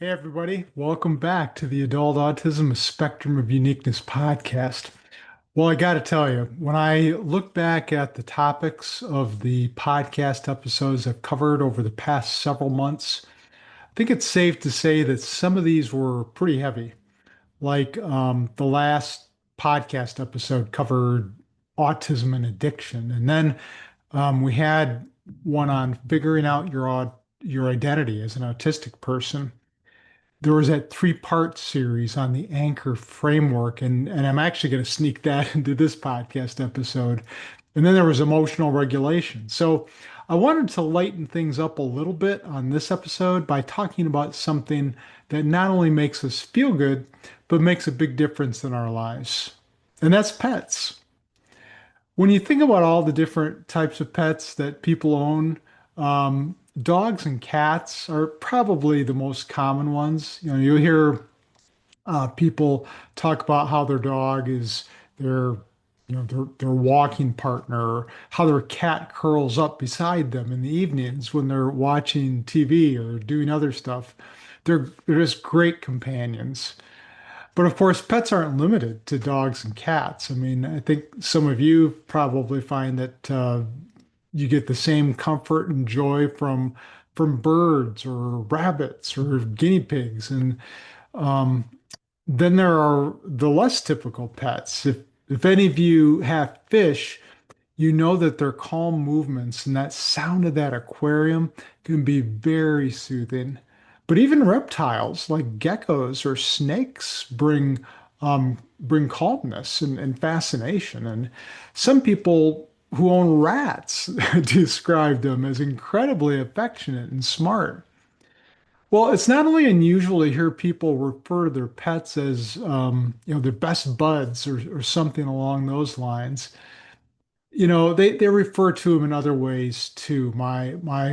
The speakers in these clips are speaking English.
Hey, everybody. Welcome back to the Adult Autism Spectrum of Uniqueness podcast. Well, I got to tell you, when I look back at the topics of the podcast episodes I've covered over the past several months, I think it's safe to say that some of these were pretty heavy. Like the last podcast episode covered autism and addiction. And then we had one on figuring out your identity as an autistic person. There was that three-part series on the anchor framework, and I'm actually going to sneak that into this podcast episode. And then there was emotional regulation. So I wanted to lighten things up a little bit on this episode by talking about something that not only makes us feel good, but makes a big difference in our lives. And that's pets. When you think about all the different types of pets that people own, dogs and cats are probably the most common ones. You know, you hear people talk about how their dog is their, their walking partner, how their cat curls up beside them in the evenings when they're watching TV or doing other stuff. They're just great companions. But of course, pets aren't limited to dogs and cats. I mean, I think some of you probably find that you get the same comfort and joy from birds or rabbits or guinea pigs. And um, then there are the less typical pets. If any of you have fish, you know that their calm movements and that sound of that aquarium can be very soothing. But even reptiles like geckos or snakes bring calmness and fascination. And some people who own rats describe them as incredibly affectionate and smart. Well, it's not only unusual to hear people refer to their pets as, their best buds or something along those lines. You know, they refer to him in other ways too. My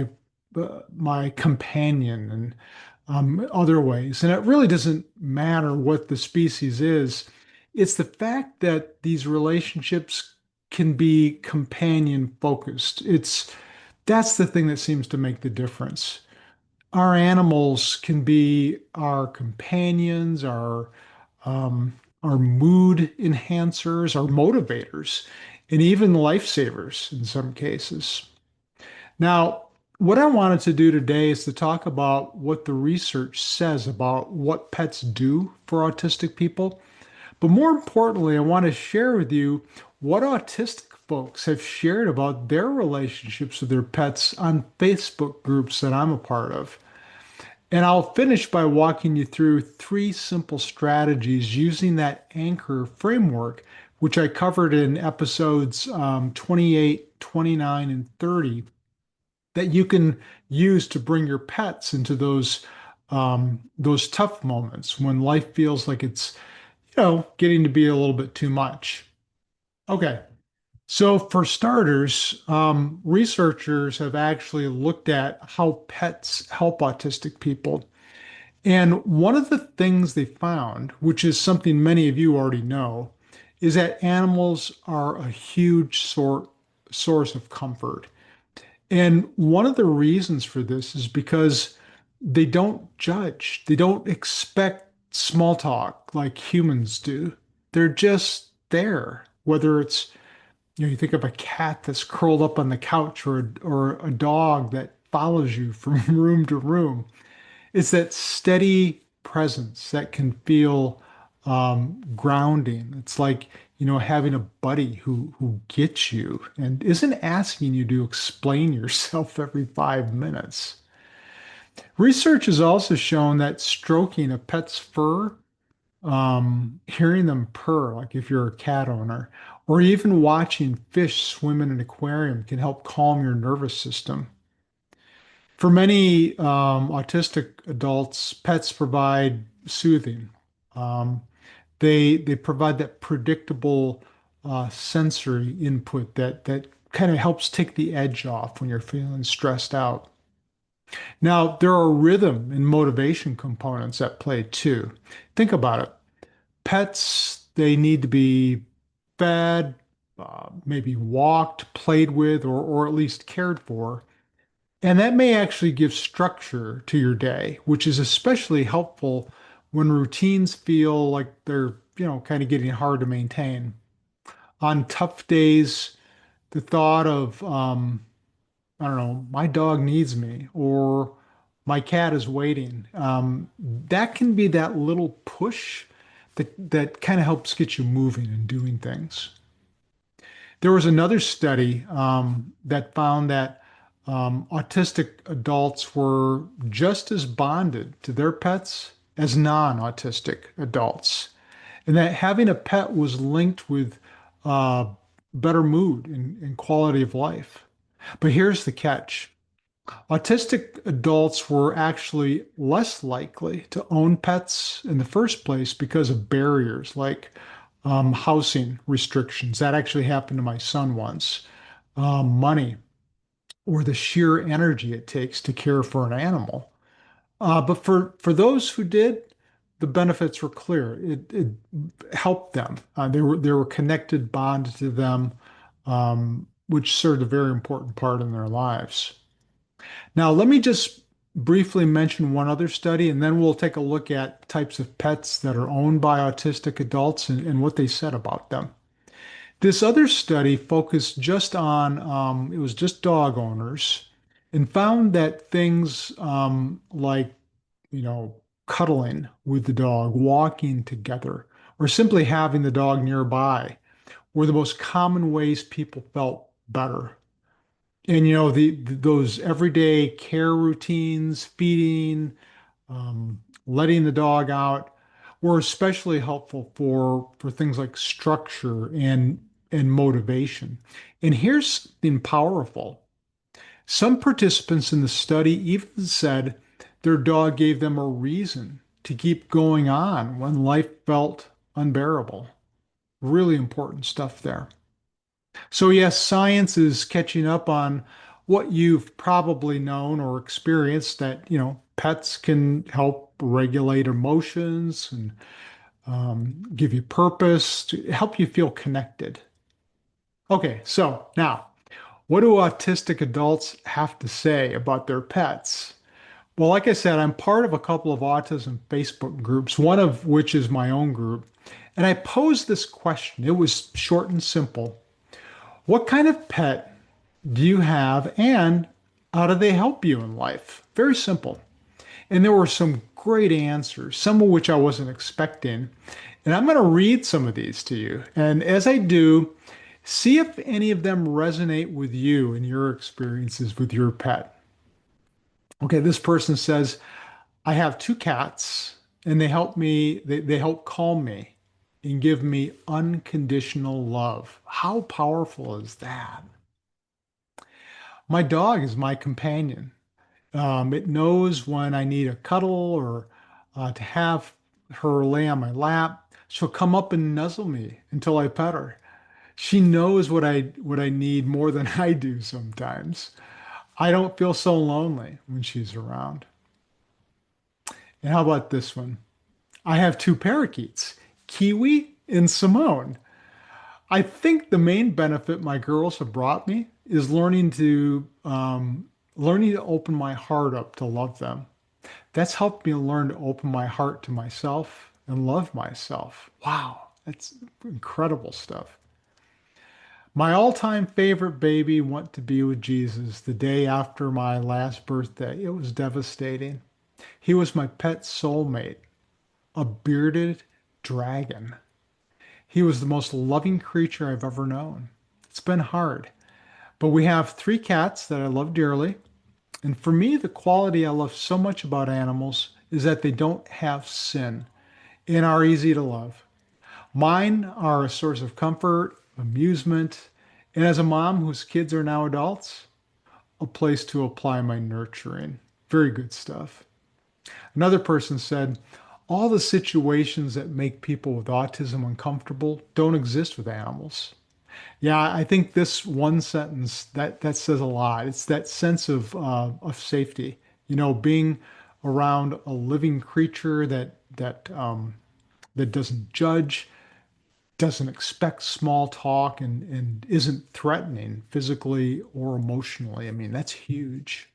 companion and other ways. And it really doesn't matter what the species is. It's the fact that these relationships can be companion focused. That's the thing that seems to make the difference. Our animals can be our companions, our mood enhancers, our motivators, and even lifesavers in some cases. Now, what I wanted to do today is to talk about what the research says about what pets do for autistic people. But more importantly, I want to share with you what autistic folks have shared about their relationships with their pets on Facebook groups that I'm a part of. And I'll finish by walking you through three simple strategies using that anchor framework, which I covered in episodes 28, 29, and 30, that you can use to bring your pets into those tough moments when life feels like it's, getting to be a little bit too much. Okay. So, for starters, researchers have actually looked at how pets help autistic people. And one of the things they found, which is something many of you already know, is that animals are a huge source of comfort. And one of the reasons for this is because they don't judge, they don't expect small talk like humans do. They're just there, whether it's you think of a cat that's curled up on the couch or a dog that follows you from room to room. It's that steady presence that can feel grounding. It's like, having a buddy who gets you and isn't asking you to explain yourself every 5 minutes. Research has also shown that stroking a pet's fur, hearing them purr, like if you're a cat owner, or even watching fish swim in an aquarium can help calm your nervous system. For many autistic adults, pets provide soothing. Um, they provide that predictable sensory input that kind of helps take the edge off when you're feeling stressed out. Now, there are rhythm and motivation components at play too. Think about it. Pets, they need to be fed, maybe walked, played with, or at least cared for. And that may actually give structure to your day, which is especially helpful when routines feel like they're, kind of getting hard to maintain. On tough days, the thought of, I don't know, my dog needs me or my cat is waiting, that can be that little push that kind of helps get you moving and doing things. There was another study that found that autistic adults were just as bonded to their pets as non-autistic adults, and that having a pet was linked with uh, better mood and quality of life. But here's the catch. Autistic adults were actually less likely to own pets in the first place because of barriers like housing restrictions. That actually happened to my son once. Money or the sheer energy it takes to care for an animal. But for those who did, the benefits were clear. It helped them. They were connected, bonded to them, which served a very important part in their lives. Now, let me just briefly mention one other study, and then we'll take a look at types of pets that are owned by autistic adults and what they said about them. This other study focused just on, it was just dog owners, and found that things like, you know, cuddling with the dog, walking together, or simply having the dog nearby were the most common ways people felt better. And those everyday care routines, feeding, letting the dog out, were especially helpful for things like structure and motivation. And here's something powerful. Some participants in the study even said their dog gave them a reason to keep going on when life felt unbearable. Really important stuff there. So, yes, science is catching up on what you've probably known or experienced that, pets can help regulate emotions and give you purpose, to help you feel connected. Okay, so now, what do autistic adults have to say about their pets? Well, like I said, I'm part of a couple of autism Facebook groups, one of which is my own group. And I posed this question. It was short and simple. What kind of pet do you have and how do they help you in life? Very simple. And there were some great answers, some of which I wasn't expecting. And I'm going to read some of these to you. And as I do, see if any of them resonate with you and your experiences with your pet. Okay, this person says, I have two cats and they help me, they help calm me and give me unconditional love. How powerful is that? My dog is my companion. It knows when I need a cuddle or to have her lay on my lap. She'll come up and nuzzle me until I pet her. She knows what I need more than I do sometimes. I don't feel so lonely when she's around. And how about this one? I have two parakeets, Kiwi and Simone. I think the main benefit my girls have brought me is learning to open my heart up to love them. That's helped me learn to open my heart to myself and love myself. Wow, that's incredible stuff. My all-time favorite baby went to be with Jesus the day after my last birthday. It was devastating. He was my pet soulmate, a bearded dragon. He was the most loving creature I've ever known. It's been hard, but we have three cats that I love dearly. And for me, the quality I love so much about animals is that they don't have sin and are easy to love. Mine are a source of comfort, amusement, and as a mom whose kids are now adults, a place to apply my nurturing. Very good stuff. Another person said, all the situations that make people with autism uncomfortable don't exist with animals. Yeah, I think this one sentence that says a lot. It's that sense of safety. Being around a living creature that doesn't judge, doesn't expect small talk, and isn't threatening physically or emotionally. I mean, that's huge.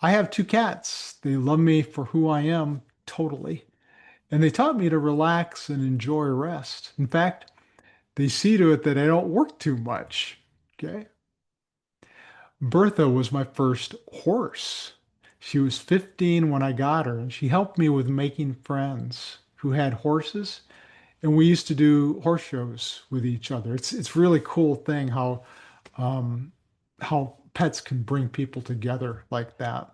I have two cats. They love me for who I am, totally. And they taught me to relax and enjoy rest. In fact, they see to it that I don't work too much. Okay. Bertha was my first horse. She was 15 when I got her, and she helped me with making friends who had horses, and we used to do horse shows with each other. It's really cool thing um, how pets can bring people together like that.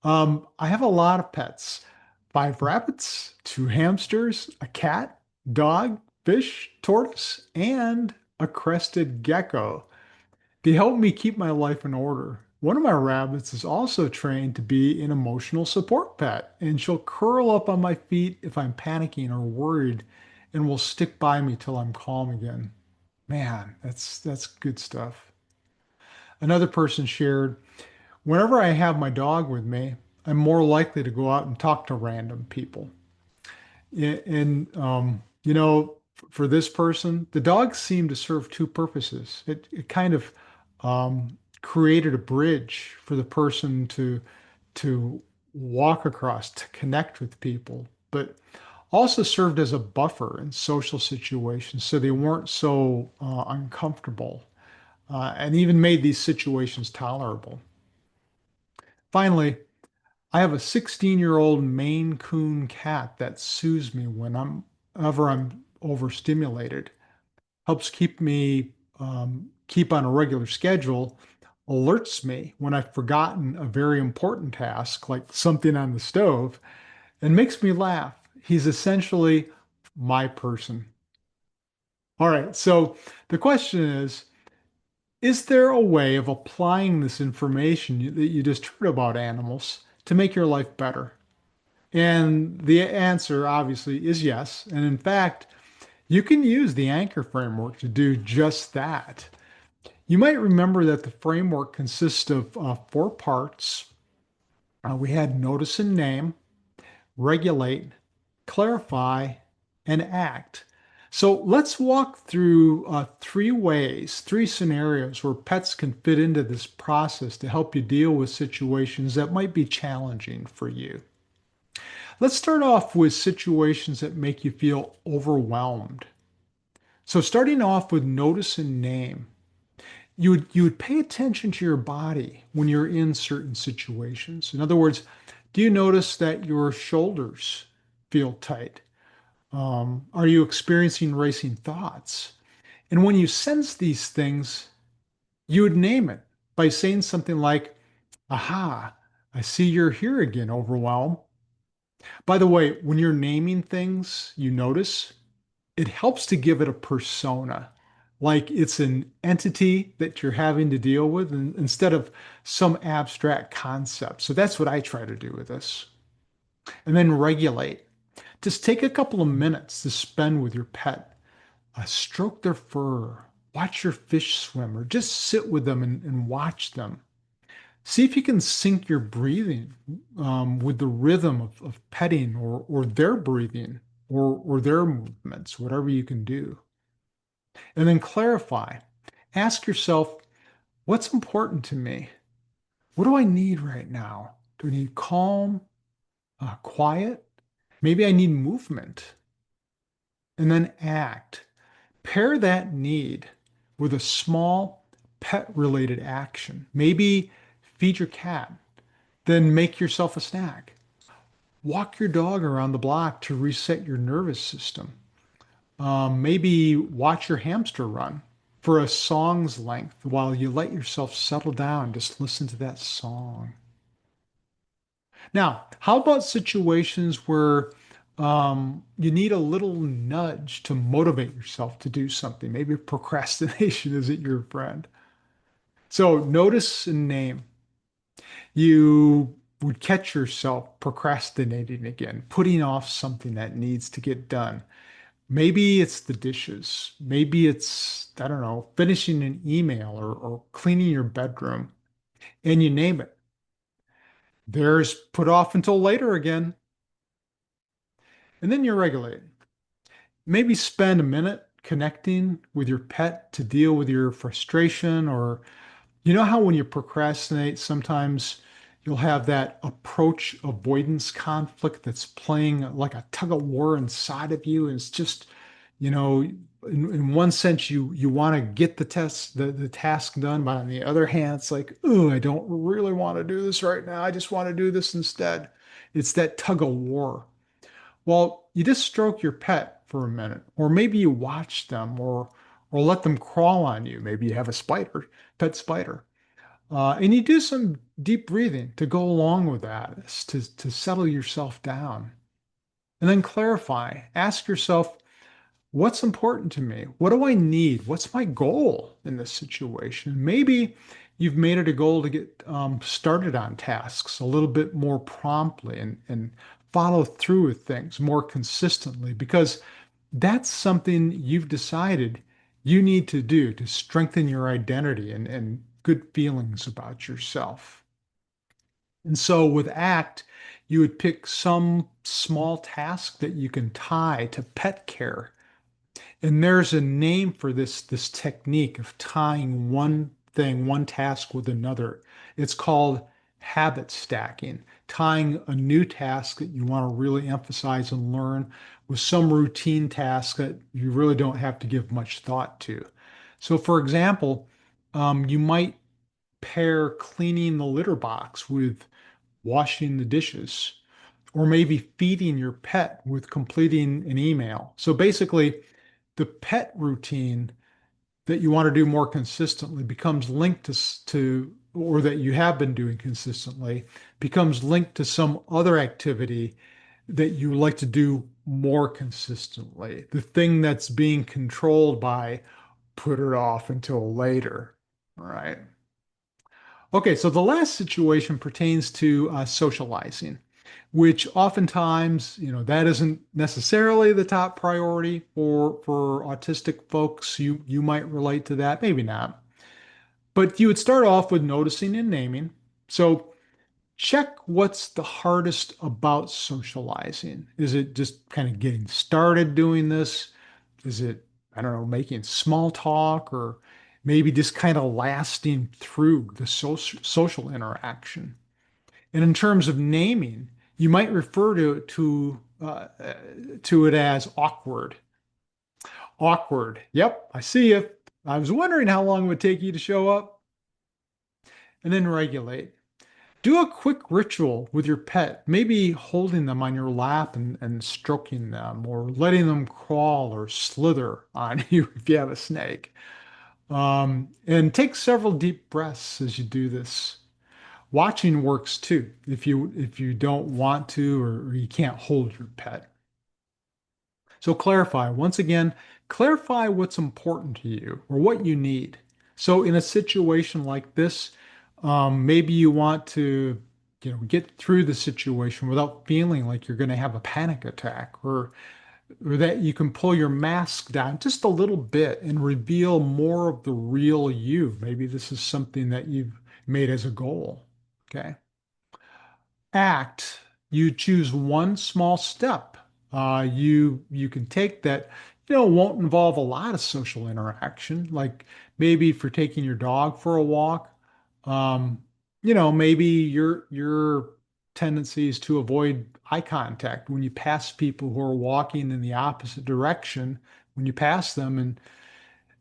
I have a lot of pets. Five rabbits, two hamsters, a cat, dog, fish, tortoise, and a crested gecko. They help me keep my life in order. One of my rabbits is also trained to be an emotional support pet, and she'll curl up on my feet if I'm panicking or worried and will stick by me till I'm calm again. Man, that's good stuff. Another person shared, whenever I have my dog with me, I'm more likely to go out and talk to random people. And for this person, the dog seemed to serve two purposes. It kind of created a bridge for the person to walk across, to connect with people, but also served as a buffer in social situations so they weren't so uncomfortable, and even made these situations tolerable. Finally, I have a 16-year-old Maine Coon cat that soothes me whenever I'm overstimulated, helps keep on a regular schedule, alerts me when I've forgotten a very important task, like something on the stove, and makes me laugh. He's essentially my person. All right, so the question is there a way of applying this information that you just heard about animals to make your life better? And the answer obviously is yes. And in fact, you can use the anchor framework to do just that. You might remember that the framework consists of four parts. We had notice and name, regulate, clarify, and act. So let's walk through three scenarios where pets can fit into this process to help you deal with situations that might be challenging for you. Let's start off with situations that make you feel overwhelmed. So starting off with notice and name, you would pay attention to your body when you're in certain situations. In other words, do you notice that your shoulders feel tight? Are you experiencing racing thoughts? And when you sense these things, you would name it by saying something like, aha, I see you're here again, overwhelm. By the way, when you're naming things you notice, it helps to give it a persona, like it's an entity that you're having to deal with instead of some abstract concept. So that's what I try to do with this. And then regulate. Just take a couple of minutes to spend with your pet. Stroke their fur, watch your fish swim, or just sit with them and watch them. See if you can sync your breathing with the rhythm of petting or their breathing or their movements, whatever you can do. And then clarify. Ask yourself, what's important to me? What do I need right now? Do I need calm, quiet? Maybe I need movement. And then act. Pair that need with a small pet related action. Maybe feed your cat, then make yourself a snack. Walk your dog around the block to reset your nervous system. Maybe watch your hamster run for a song's length while you let yourself settle down. Just listen to that song. Now, how about situations where you need a little nudge to motivate yourself to do something? Maybe procrastination isn't your friend. So notice and name. You would catch yourself procrastinating again, putting off something that needs to get done. Maybe it's the dishes. Maybe it's, I don't know, finishing an email or cleaning your bedroom, and you name it. There's put off until later again. And then you regulate. Maybe spend a minute connecting with your pet to deal with your frustration or You know how when you procrastinate, sometimes you'll have that approach avoidance conflict that's playing like a tug of war inside of you. And it's just, you know, in one sense, you want to get the task done, but on the other hand, it's like, oh, I don't really want to do this right now. I just want to do this instead. It's that tug of war. Well, you just stroke your pet for a minute, or maybe you watch them, or let them crawl on you. Maybe you have a spider, pet spider. And you do some deep breathing to go along with that, to settle yourself down. And then clarify. Ask yourself, what's important to me? What do I need? What's my goal in this situation? Maybe you've made it a goal to get started on tasks a little bit more promptly and follow through with things more consistently because that's something you've decided you need to do to strengthen your identity and good feelings about yourself. And so with ACT, you would pick some small task that you can tie to pet care, and there's a name for this technique of tying one thing, one task with another. It's called habit stacking, tying a new task that you want to really emphasize and learn with some routine task that you really don't have to give much thought to. So, for example, you might pair cleaning the litter box with washing the dishes, or maybe feeding your pet with completing an email. So basically, the pet routine that you want to do more consistently becomes linked to, or that you have been doing consistently, becomes linked to some other activity that you like to do more consistently. The thing that's being controlled by put it off until later, right? Okay, so the last situation pertains to socializing, which oftentimes, that isn't necessarily the top priority for autistic folks. You might relate to that, maybe not. But you would start off with noticing and naming. So check what's the hardest about socializing. Is it just kind of getting started doing this? Is it, I don't know, making small talk or maybe just kind of lasting through the social interaction? And in terms of naming, you might refer to it as awkward. Awkward. Yep, I see you. I was wondering how long it would take you to show up. And then regulate. Do a quick ritual with your pet, maybe holding them on your lap and stroking them, or letting them crawl or slither on you if you have a snake. And take several deep breaths as you do this. Watching works too, if you don't want to or you can't hold your pet. So clarify, once again, clarify what's important to you or what you need. So in a situation like this, maybe you want to, get through the situation without feeling like you're going to have a panic attack, or that you can pull your mask down just a little bit and reveal more of the real you. Maybe this is something that you've made as a goal. Okay. ACT, you choose one small step. You can take that, won't involve a lot of social interaction. Like maybe if you're taking your dog for a walk, maybe your tendency is to avoid eye contact when you pass people who are walking in the opposite direction when you pass them,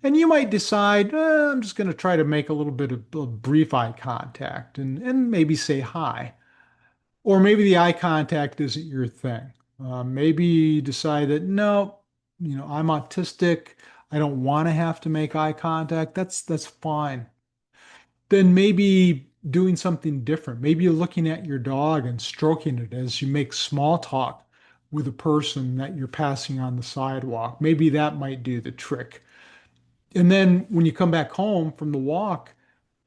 and you might decide, I'm just going to try to make a little bit of brief eye contact and maybe say hi. Or maybe the eye contact isn't your thing. Maybe you decide that no, I'm autistic. I don't want to have to make eye contact. That's fine. Then maybe doing something different. Maybe you're looking at your dog and stroking it as you make small talk with a person that you're passing on the sidewalk. Maybe that might do the trick. And then when you come back home from the walk,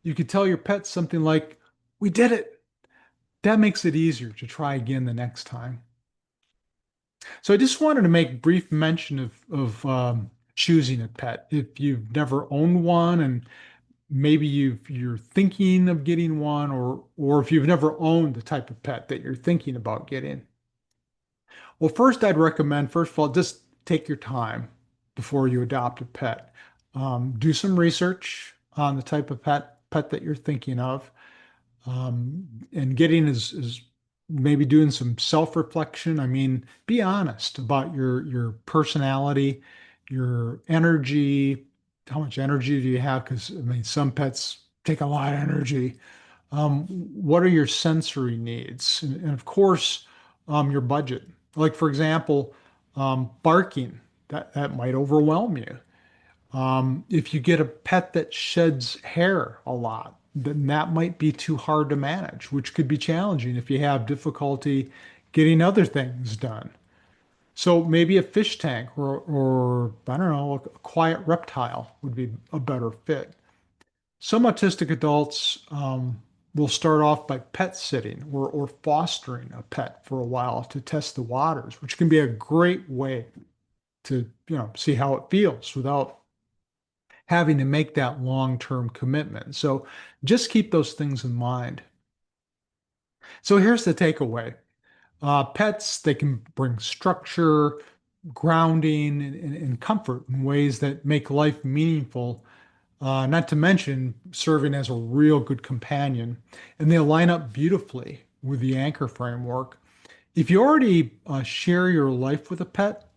you could tell your pet something like, "We did it." That makes it easier to try again the next time. So I just wanted to make brief mention of choosing a pet. If you've never owned one and maybe you're thinking of getting one, or if you've never owned the type of pet that you're thinking about getting. Well, first I'd recommend, first of all, just take your time before you adopt a pet. Do some research on the type of pet that you're thinking of, and getting is maybe doing some self-reflection. I mean, be honest about your personality, your energy, how much energy do you have? Because I mean, some pets take a lot of energy. What are your sensory needs? And of course, your budget. Like for example, barking, that might overwhelm you. If you get a pet that sheds hair a lot, then that might be too hard to manage, which could be challenging if you have difficulty getting other things done. So maybe a fish tank or I don't know, a quiet reptile would be a better fit. Some autistic adults will start off by pet sitting or fostering a pet for a while to test the waters, which can be a great way to, see how it feels without having to make that long-term commitment. So just keep those things in mind. So here's the takeaway. Pets, they can bring structure, grounding, and comfort in ways that make life meaningful, not to mention serving as a real good companion. And they line up beautifully with the anchor framework. If you already share your life with a pet,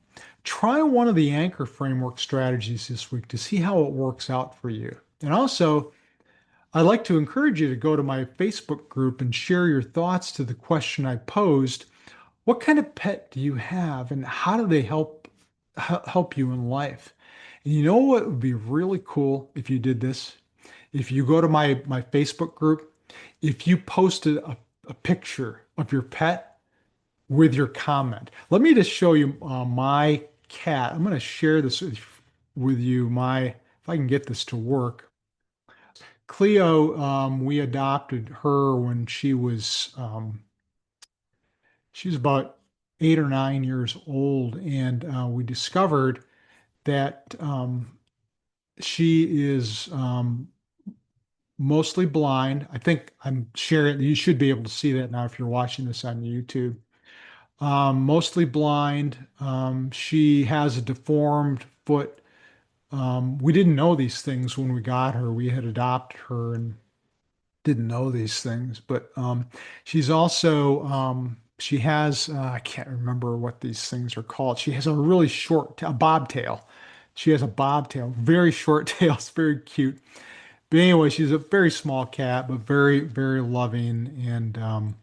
try one of the anchor framework strategies this week to see how it works out for you. And also, I'd like to encourage you to go to my Facebook group and share your thoughts to the question I posed. What kind of pet do you have and how do they help you in life? And you know what would be really cool if you did this? If you go to my Facebook group, if you posted a picture of your pet with your comment. Let me just show you my cat. I'm going to share this with you. If I can get this to work. Cleo, we adopted her when she was about 8 or 9 years old, and we discovered that she is mostly blind. I think I'm sharing. You should be able to see that now if you're watching this on YouTube. Mostly blind. She has a deformed foot. We didn't know these things when we got her. We had adopted her and didn't know these things, but she's also she has I can't remember what these things are called. She has a really a bobtail. She has a bobtail, very short tail. It's very cute. But anyway, she's a very small cat, but very, very loving. And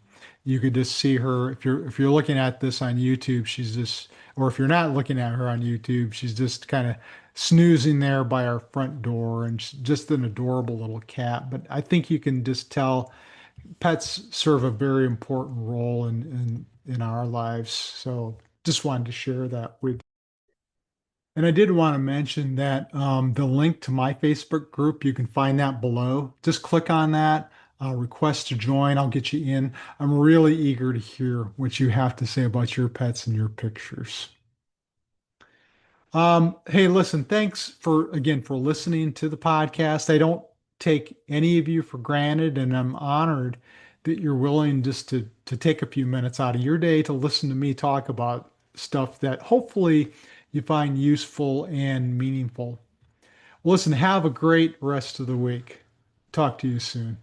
you could just see her if you're looking at this on YouTube, she's just, or if you're not looking at her on YouTube, she's just kind of snoozing there by our front door, and she's just an adorable little cat. But I think you can just tell pets serve a very important role in our lives. So just wanted to share that with. And I did want to mention that the link to my Facebook group, you can find that below. Just click on that, request to join. I'll get you in. I'm really eager to hear what you have to say about your pets and your pictures. Hey, listen, thanks for listening to the podcast. I don't take any of you for granted, and I'm honored that you're willing just to take a few minutes out of your day to listen to me talk about stuff that hopefully you find useful and meaningful. Well, listen, have a great rest of the week. Talk to you soon.